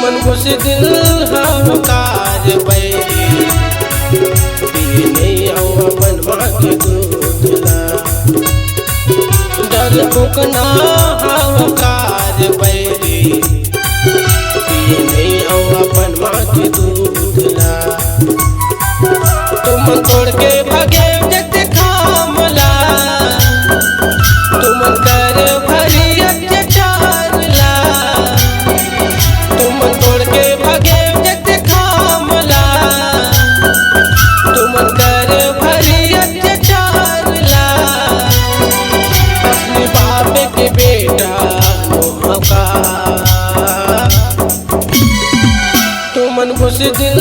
तुमन घुस दिल हम कार बैरी पीने आओ अपन माँ के दूधला डर बुकना हम कार बैरी पीने आओ अपन माँ के दूधला तुमन तोड़ के भागे जते खामला तुमन कर भरी अत्याचारला तुमन तोड़ के भागे जते खामला तुमन कर भरी अत्याचारला अपने बाप के बेटा मोहका तुमन घुस दिल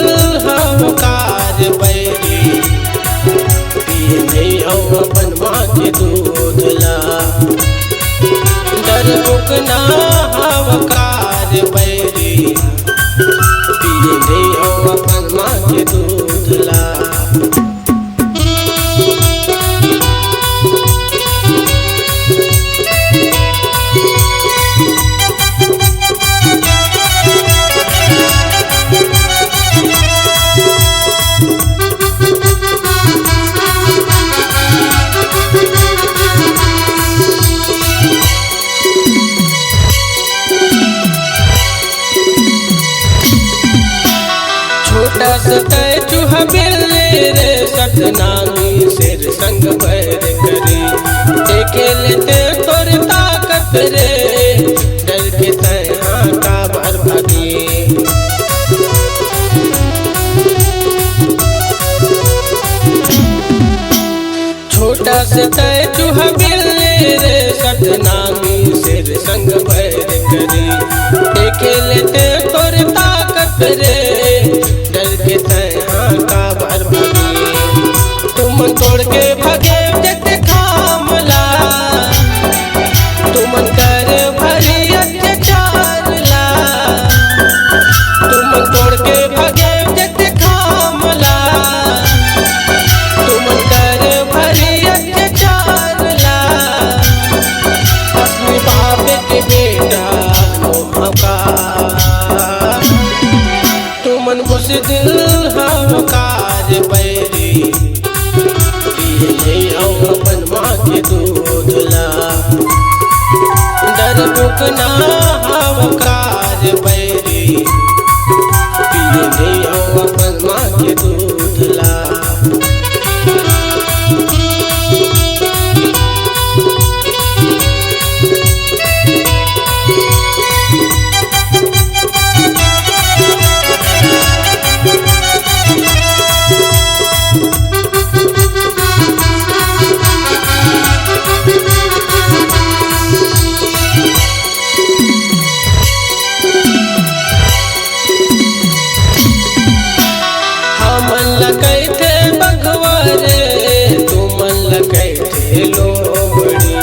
हम कार बैरी पीने आओ अपन माँ के दूधला डर बुकना हम कार बैरी पीने आओ अपन माँ के दूधला छोटा सा चूहा बिल्ली रे सतनामी सिर संग पैर करी देखे लेते तोर ताकत रे डर के तैयार का भर भागी छोटा सा चूहा बिल्ली रे सतनामी सिर संग पैर करी देखे लेते तोर ताकत रे के तैयार का भर भागी तुमन तोड़ के भागे जते खामला तुमन कर भरी अत्याचारला तुमन तोड़ के भागे जते खामला तुमन कर भरी अत्याचारला अपने बाप के बेटा मोहका तुमन घुस दिल हम कार बैरी पीने आओ अपन माँ के दूधला डर बुकना हम कार बैरी पीने आओ अपन माँ के दूधला लगैथे बघवारे तुमन लगैथे लोमड़ी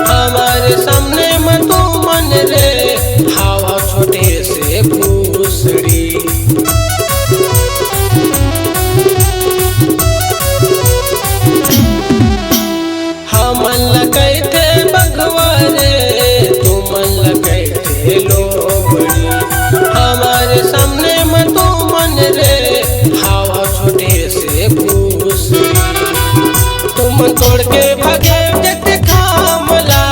हमारे सामने में तुमन रे हवा छोटे से भूसड़ी हमन लगैथे बघवारे तुमन लगैथे लोमड़ी हमारे सामने में तुमन रे छोटे से भूसड़ी तुमन तोड़ के भागे जते खामला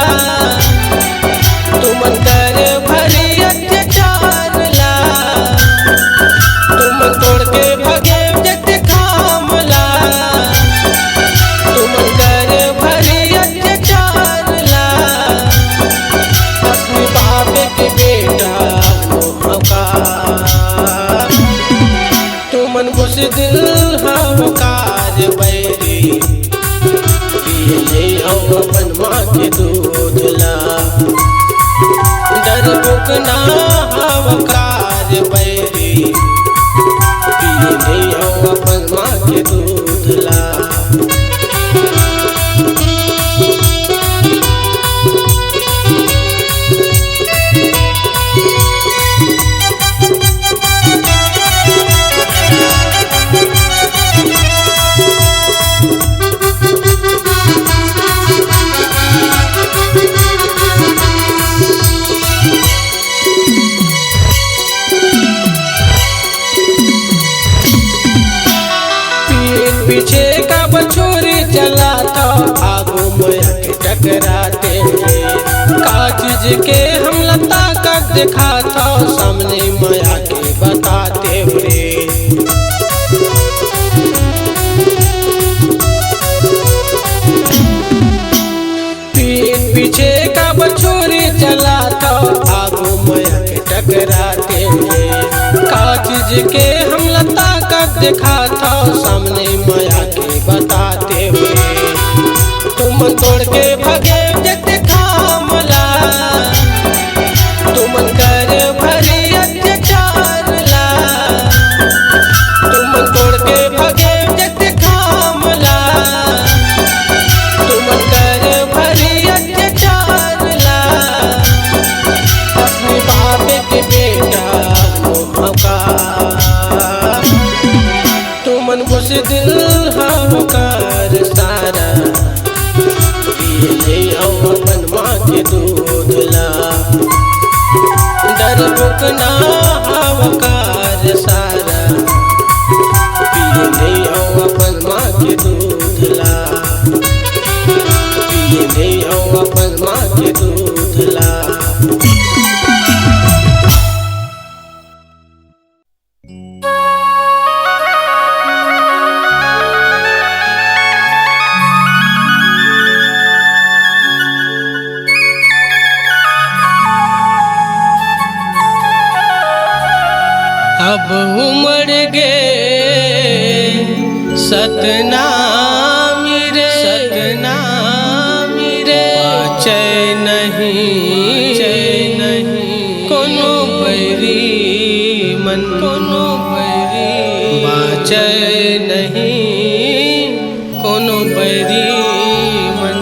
तुमन कर भरी अत्याचारला तुमन तोड़ के भागे जते खामला तुमन कर भरी अत्याचारला अपने बाप के बेटा मोहका तुमन घुस दिल हम कार बैरी पीने आओ अपन माँ के दूधला डर बुकना हम कार बैरी पीने आओ अपन माँ के दूधला बछोरी चला था आगू मोया के टकराते का चीज के हमला ताकत दिखा था सामने मोया के बताते हुए पीठ पीछे का बछोरी चला था आगू मोया के टकराते का चीज के हमला ताकत दिखा था सामने माया के बताते हुए तुम तोड़ के भगे जते खामला तुम कर भरी अत्याचार ला तुम तोड़ के भगे जते खामला तुम कर भरी अत्याचार ला अपने बाप के बेटा तुमन घुस दिल हवकार सारा पिए अपन माँ के दूध ला डर बुकना हवकार सारा पिए अपन माँ के दूध ला पिए अपन माँ के दूध ला। अब उमड़ गे सतनाम रे चैन नहीं कोनो बैरी मन कोनो बैरी बाचै नहीं कोनो बैरी मन।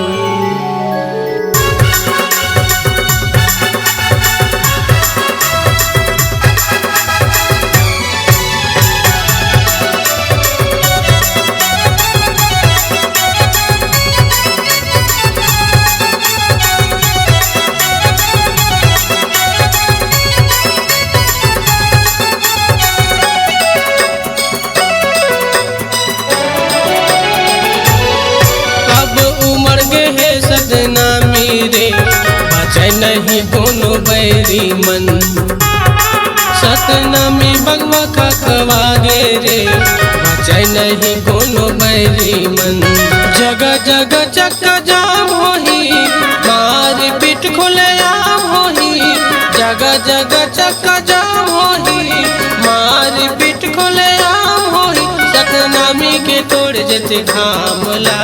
नहीं कोनो बैरी मन सतनामी बगवा खवा गे रे बचाई नहीं कोनो बैरी मन। जगह जगह चक्का जाम होही मार पीट खुले आम होही जगह जगह चक्का जाम होही मार पीट खुले आम होही सतनामी के तोड़ जते घामला।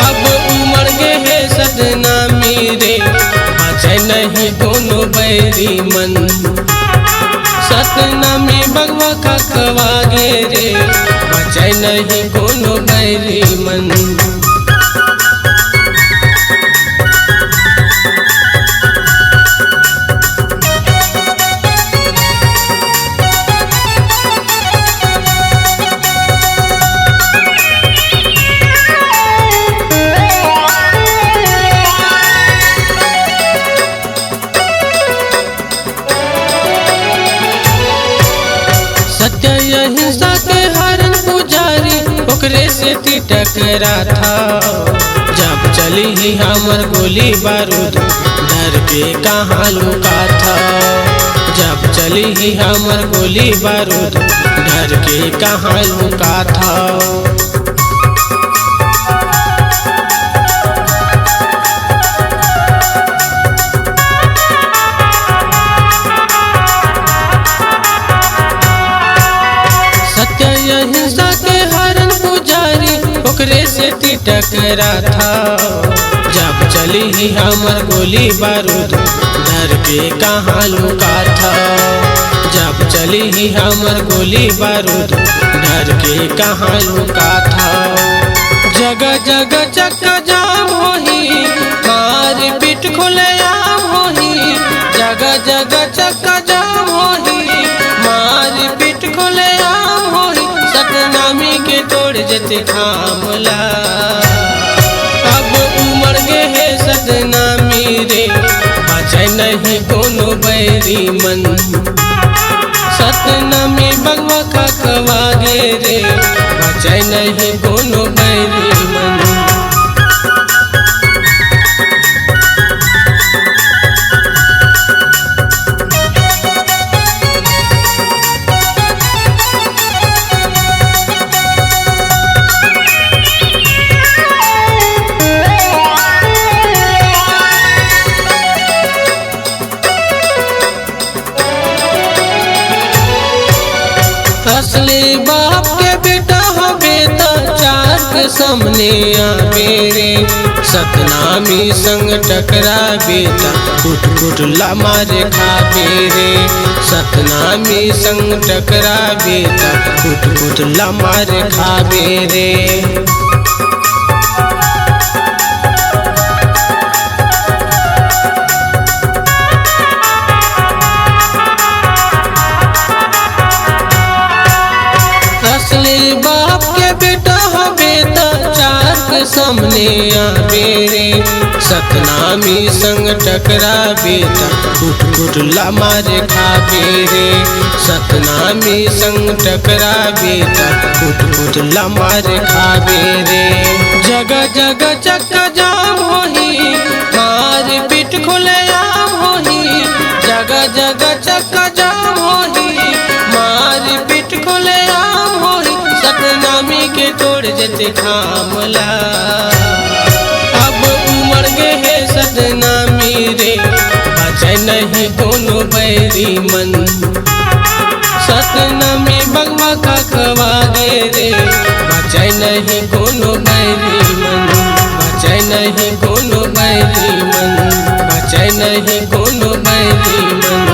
अब उमड़ गे है सतनामी रे बचाई नहीं कोनो बैरी मन सतनामी बगवा खवा गे रे बचाई नहीं कोनो बैरी मन। हिंसा के हरण पुजारी ओकरे से टकरा था जब चली ही हमर गोली बारूद डर के कहाँ लुका था जब चली ही हमर गोली बारूद डर के कहाँ लुका था। हिंसा के हरण पुजारी ओकरे से टकरा था जब चली ही हमर गोली बारूद डर के कहाँ लुका था जब चली ही हमर गोली बारूद डर के कहाँ लुका था। जगह जगह चक्का जाम होही मार पीट खुले आम होही जगह जगह चक्का जाम होही मार पीट खुले आम होही सतनामी के तोड़ जते थामला। अब उमड़ गे है सतनामी रे बचाई नहीं कोनो बैरी मन सतनामी बगवा खवा गे रे बचे नहीं कोनो बैरी मन। असली बाप के बेटा हो बेटा चार के सामने आवे रे। सतनामी संग टकरा बेटा कुट कुट ला मारे खावे रे। सतनामी संग टकरा बेटा कुट कुट ला मारे खावे रे। असली बाप के बेटा हो बेटा चार के सामने आवे रे। सतनामी संग टकरा बेटा कुट कुट ला मारे खावे रे। सतनामी संग टकरा बेटा कुट कुट ला मारे खावे रे। जगह जगह चक्का जाम होही मार पीट खुलेआम होही। जगह जगह चक्का जाम होही मार पीट खुलेआम होही। सतनामी के तोड़ जते खामला अब उमड़ गे है सतनामी रे। बचे नहीं कोनो बैरी मन। सतनामी बगवा खवा गे रे। बचे नहीं कोनो बैरी मन। बचे नहीं कोनो बैरी मन। बचे नहीं कोनो बैरी मन।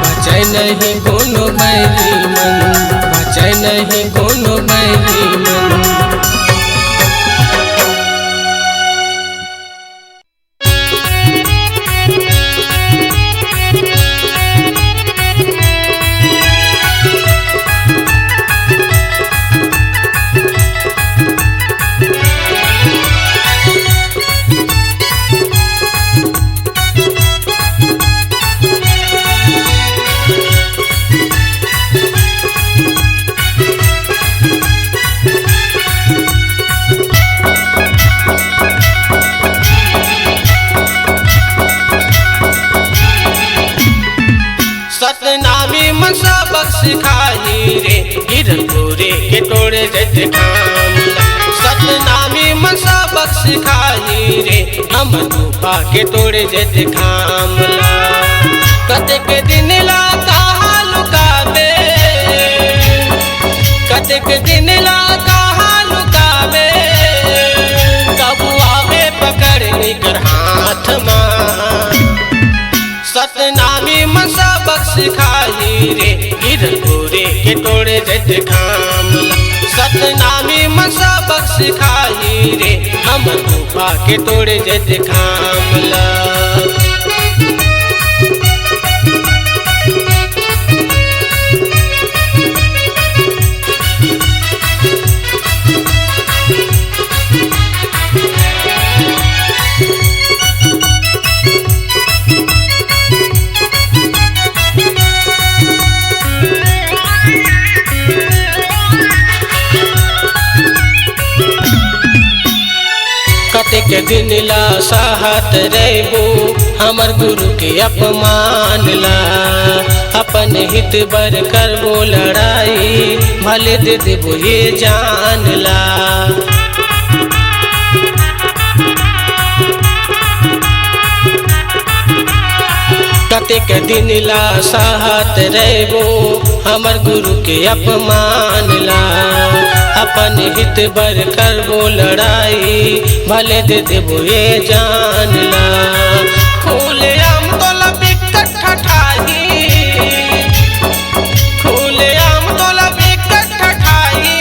बचे नहीं कोनो बैरी मन। बचे नहीं कोनो बैरी मन। सतनामी मन सबक सिखाई रे। हिरनपुरी के तोड़े जते खामला। सतनामी मन सबक सिखाई रे। हम तूफा के तोड़े जते खामला। कतेक दिन ला कहा लुकावे। कतेक दिन ला कहा लुकावे। कबू आवे पकड़ निकर हाथ मां। सतनामी मन सबक सिखाई रे। हिरनपुरी के तोड़े जते खामला। सतनामी मन सबक सिखाई रे। हम तूफा के तोड़े जते खामला। कतेक दिन ला साहत रहबो हमर गुरु के अपमान ला। अपन हित बर करबो लड़ाई भले दे देबो ये जान ला। कतेक दिन ला साहत रहबो हमर गुरु के अपमान ला। अपन हित बर करबो लड़ाई भले दे देबो ये जान ला। खुलेआम तोला बिकट ठठाई। खुलेआम तोला बिकट ठठाई।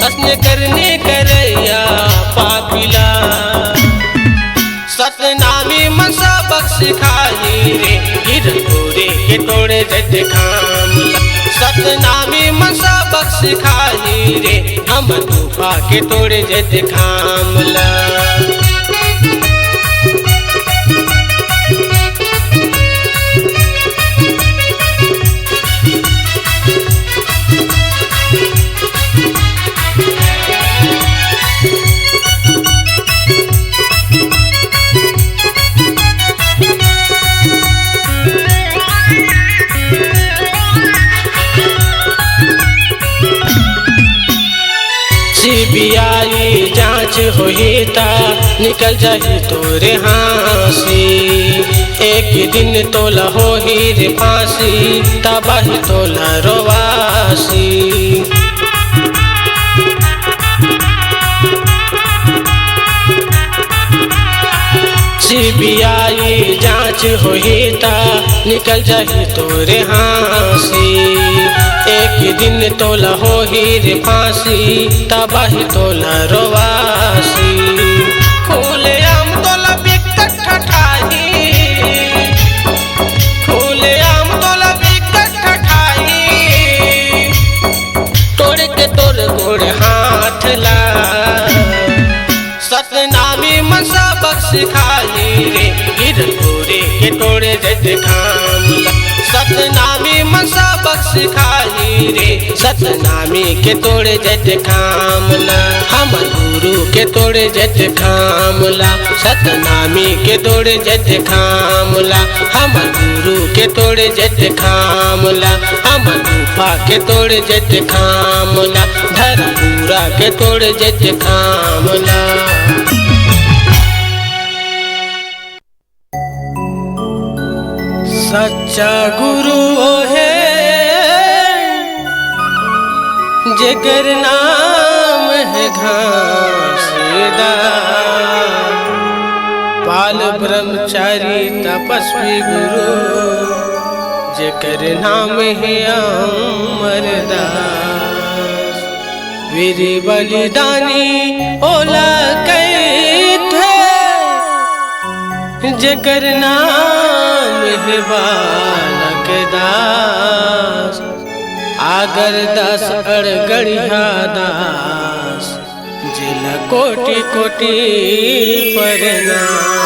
असने करने करैया पापिला। सतनामी मन सबक सिखाई रे। हिरनपुरी के तोड़े जते खामला। सतनामी मन सबक सिखाई रे। हम तूफा के तोड़े जते खामला। सीबीआई जांच होता निकल जाही तोरे हाँसी। एक दिन तोला हो ही रे फांसी तबाही तोला रोवासी। सीबीआई जांच होता निकल जाही तोरे हाँसी। एक दिन तोला हो ही रे फांसी तबाही तोला रोवासी। खुले आम तोला बिकट ठाही, खुले आम तोला बिकट ठाही। तोड़ के तोर गोड़ हाथ ला सतनामी मन सबक सिखाई रे। गिरन गोरे के तोड़े जैसे खामला सतनामी मन सबक सिखाई रे। सतनामी के तोड़े जैसे खामला हमर गुरु के तोड़े जैसे खामला। सतनामी के तोड़े जैसे खामला हमर गुरु के तोड़े जैसे खामला। हमर गुफा के तोड़े जैसे खामला धरपूरा के तोड़े जैसे खामला। सच्चा गुरु है जेकर नाम है घासीदार। पाल ब्रह्मचारी तपस्वी गुरु जेकर नाम है अमरदास। वीर बलिदानी ओला कैथे जेकर नाम है बालक दास। आगर दास अड़गड़िया दास जिला कोटि कोटि प्रणाम।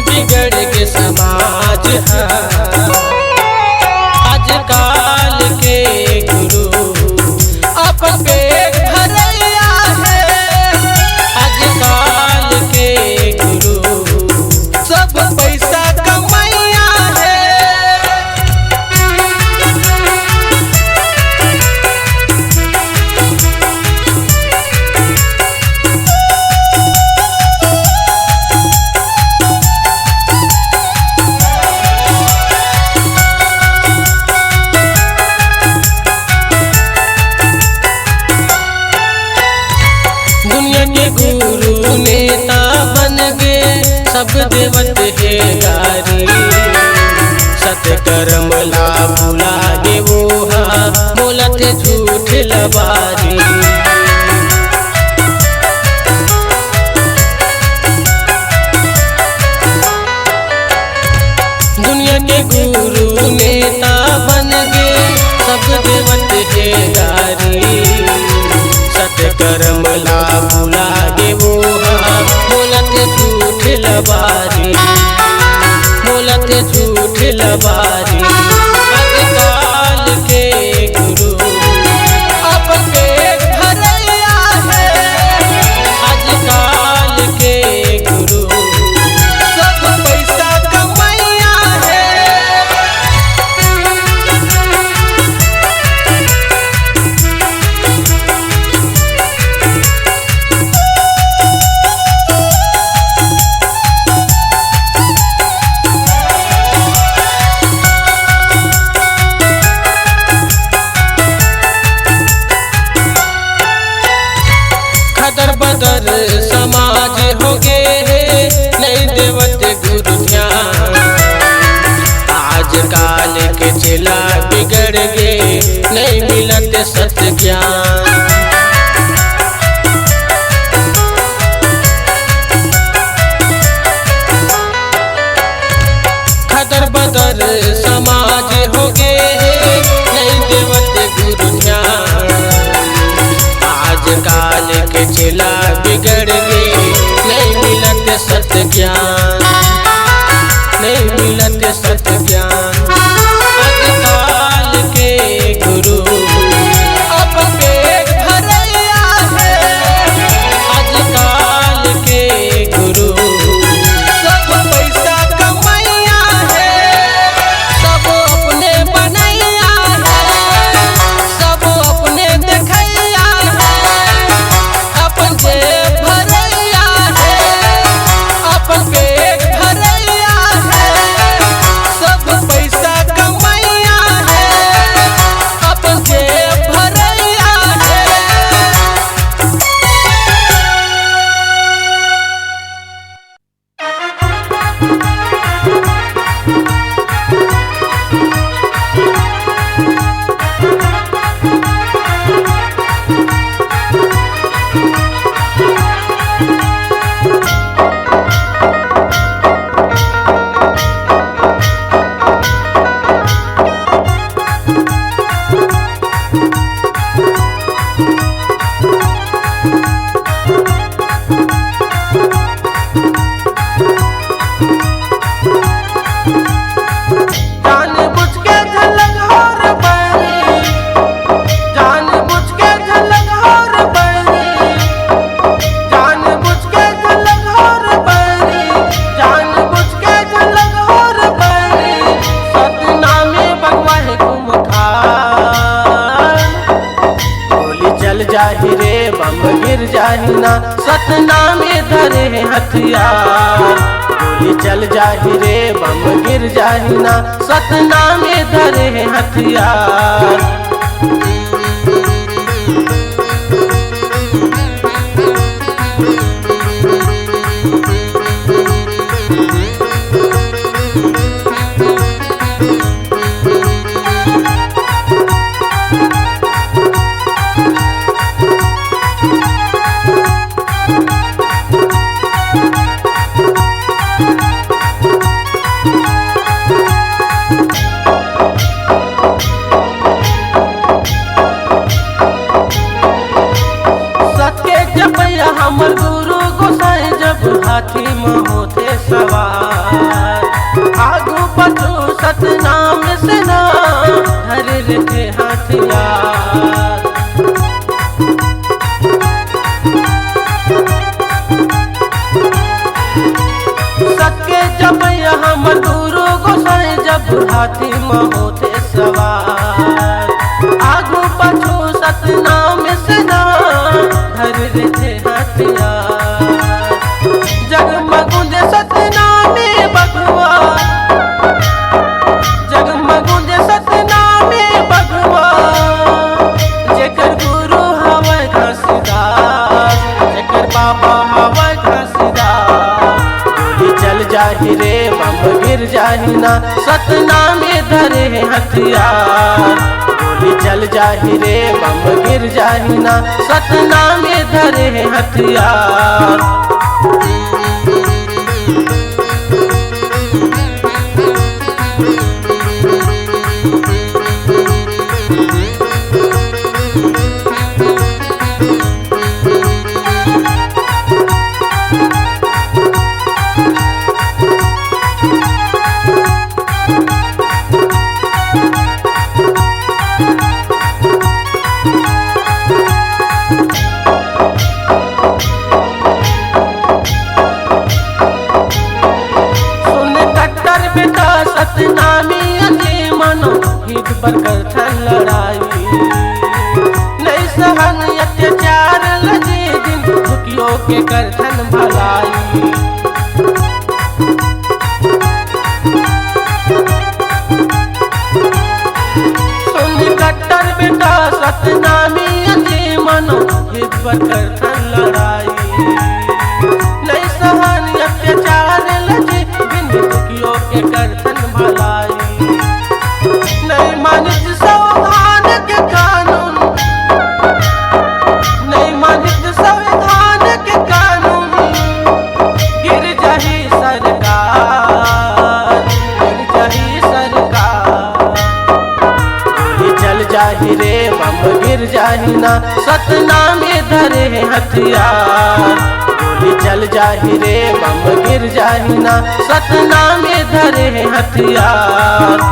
बिगड़ के समाज है आजकल के गुरु अपन पेट भरैया है। आजकल के गुरु सब पैसा कमैया है। गुरु नेता बन गए सब देवत है गारी। सत्कर्म ला भुला गे वो बोलत झूठ लबारी। दुनिया के गुरु नेता बन गए सब देवत है गारी। सत्कर्म ला भुला गे वो बोलत झूठ लबारी, बोलत झूठ लबारी। आजकल के गुरु अपन पेट भरैया है। आजकल के गुरु सब पैसा कमैया है। बदर समाज हो गए नहीं देवत गुरु ध्यान। आजकल के चेला बिगड़ गए नहीं मिलत सत्य ज्ञान। के चेला बिगड़ गई। नहीं मिलत सत्य ज्ञान, नहीं मिलत सत्य ज्ञान। आजकल के गुरु अब पेट भरैया है, आजकल के गुरु सब पैसा कमैया है, सब अपने बनैया है, सब अपने देखैया है, अपन जेब भरैया है, अपन पेट भरैया है, सब पैसा कमैया है, अपन जेब भरैया है। जानबूझ के झलक और बनी, जानबूझ के झलक और बनी, जानबूझ के झलक और बनी, जानबूझ के झलक और बनी। सतनामे बगवाहे कुमखान, गोली चल जाही रे बम गिर जाही ना, सतनामे धरे हथियार। गोली चल जाही रे बम गिर जाही ना, सतनामे धरे हथियार। सत्य जपैया हमर गुरु गोसाई जब हाथी में होते सवार। आगू बचो सतनाम से ना धर रखे हथियार। सत्य जपैया हमर गुरु गोसाई जब हाथी में होते सवार। आगू बचो सतनाम से ना धर रखे हथियार। जगमगुंज सतनामे बगवा, जगमगुंज सतनामे बगवा। जेकर गुरु हवै घसीदास, जेकर बाबा हवै घसीदास। गोली चल जाही रे बम गिर जाही ना, सतनामे धरे हथियार। गोली चल जाही रे बम गिर जाही ना, सतनामे धरे हथियार। सतनामी अंगे मनो हित पर करथन लड़ाई। नहीं सहन अत्याचार लगे दिन, दुखियों के करथन भलाई। सुन कट्टर बेटा सतनामी अंगे मनो हित पर करथन लड़ाई। नहीं सहन अत्याचार लगे दिन, दुखियों के करथन भलाई। नहीं मानित संविधान के कानून, नहीं मानित संविधान के कानून। गिर जाही सरकार, गिर जाही सरकार। गोली चल जाही रे बम गिर जाहि ना, सतनाम धरे हथियार। गोली चल जाहि रे बम गिर जाहि ना, सतनाम धरे हथियार।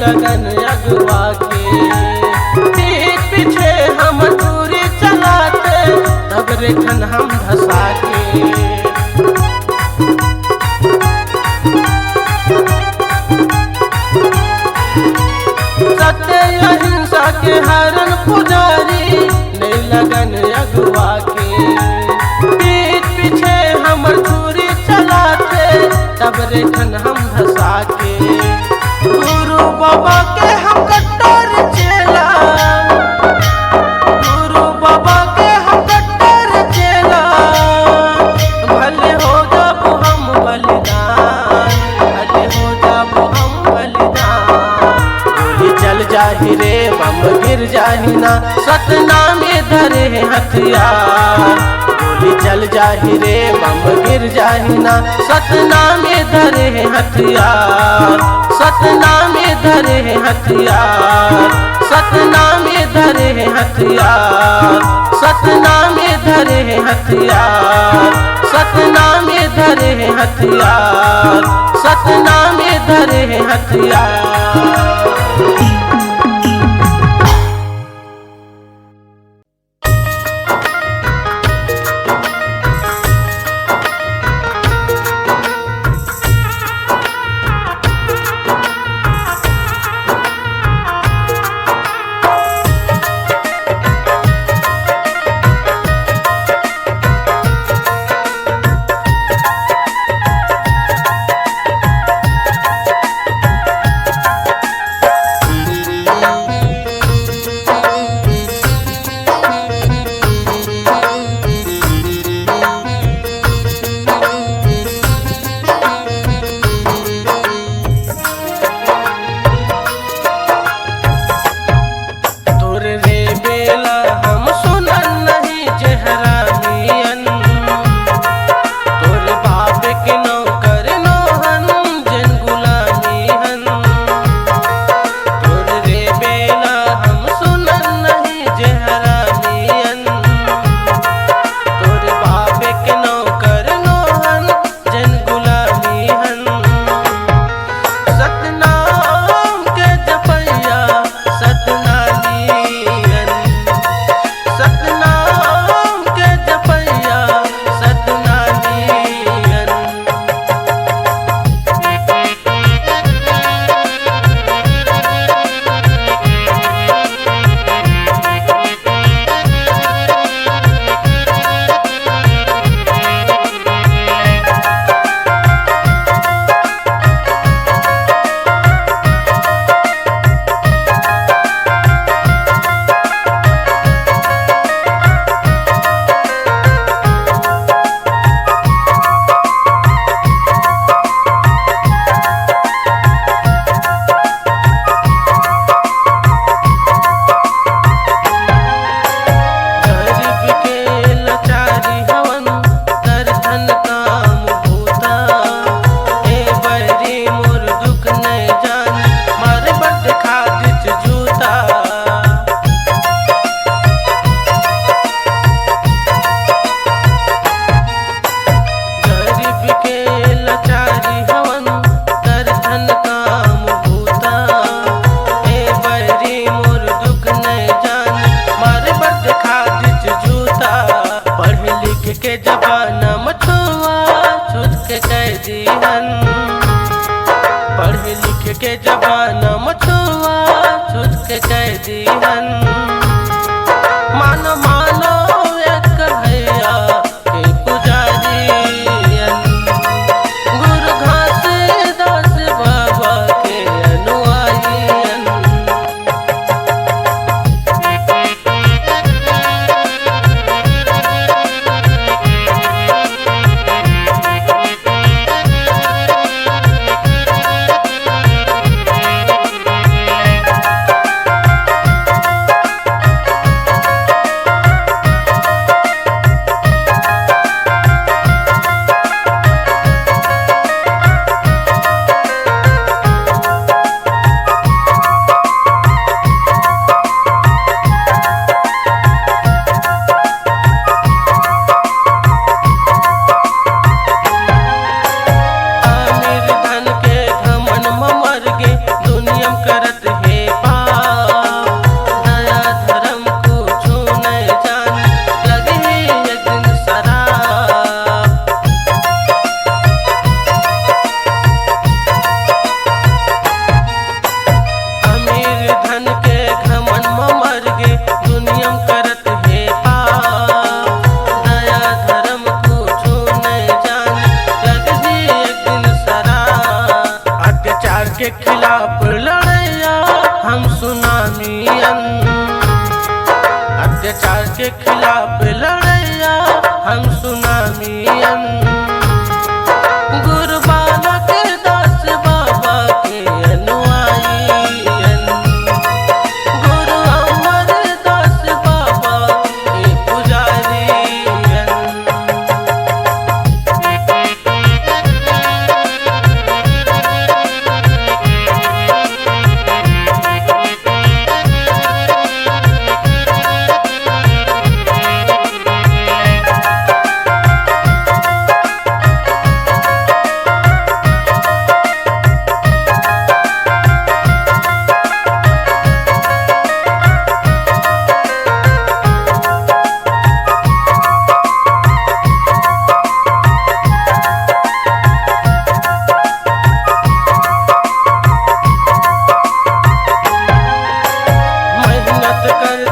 लगन अगवा के पीठ पीछे हम दूरी चलाते, तब रेखन हम धसा के। सत्य अहिंसा के हरण पुजारी, नहीं लगन अगवा के पीठ पीछे हम दूरी चलाते, तब रेखन हम धसा के। गुरु बाबा के हम कट्टर चेला, गुरु बाबा के हम कट्टर चेला, भले हो जब हम बलिदान, भले हो जब हम बलिदान। गोली चल जाहि रे बम गिर जाहि ना, सतनाम धरे हथियार। गोली चल जाहि रे बम गिर जाहि ना, सतनाम धरे हथियार। सतनाम धरे हथियार, सतनाम धरे हथियार, सतनाम धरे हथियार, सतनाम धरे हथियार, सतनाम धरे हथियार। के जवान मछुआ छुट के कैदियन मानो मानो एक भैया के पुजारियन गुरु खिलाफ लड़ैया हम सुनामियन, अत्याचार के खिलाफ लड़ैया हम सुनामियन। गुरु बालक दास बाबा के अनुयायियन, गुरु अमरदास बाबा के पुजारियन।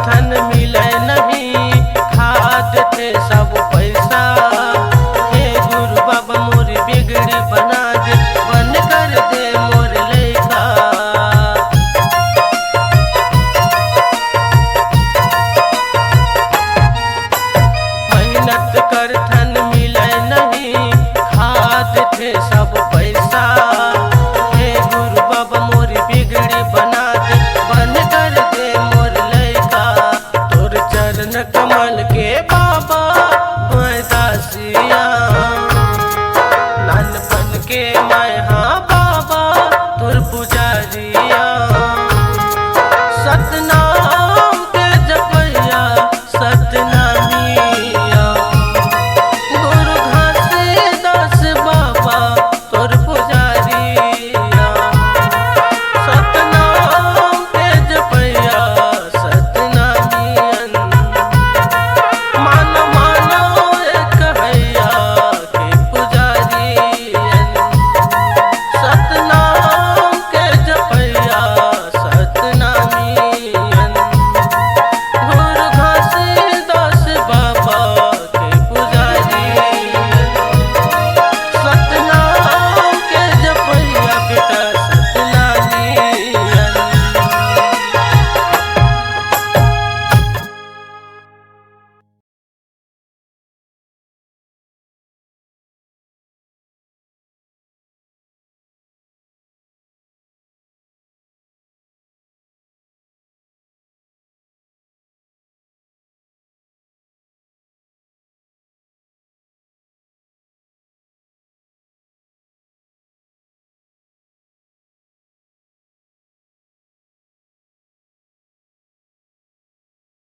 धन मिले नहीं खाद थे सब पैसा, हे गुरु बाबा मोरी बिगड़ी बना दे, बन कर दे मोर लइका। मेहनत कर धन मिले नहीं खाद थे सब पैसा, हे गुरु बाबा मोरी बिगड़ी बना दे, बन कर दे मोर चरण कमल के बाबा मैं दासिया, नानपन के मैं